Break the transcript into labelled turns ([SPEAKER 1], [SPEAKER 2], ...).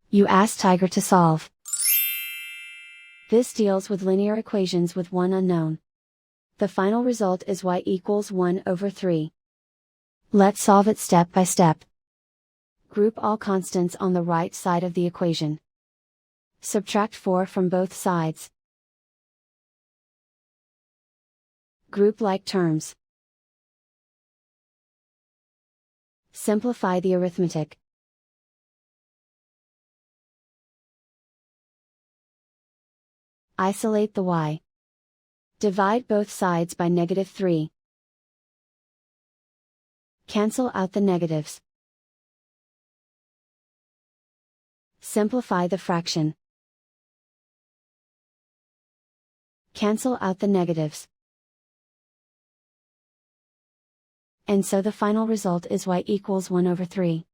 [SPEAKER 1] You ask Tiger to solve. This deals with linear equations with one unknown. The final result is y equals 1 over 3. Let's solve it step by step. Group all constants on the right side of the equation. Subtract 4 from both sides. Group like terms. Simplify the arithmetic. Isolate the y. Divide both sides by -3. Cancel out the negatives. Simplify the fraction. Cancel out the negatives. And so the final result is y equals 1 over 3.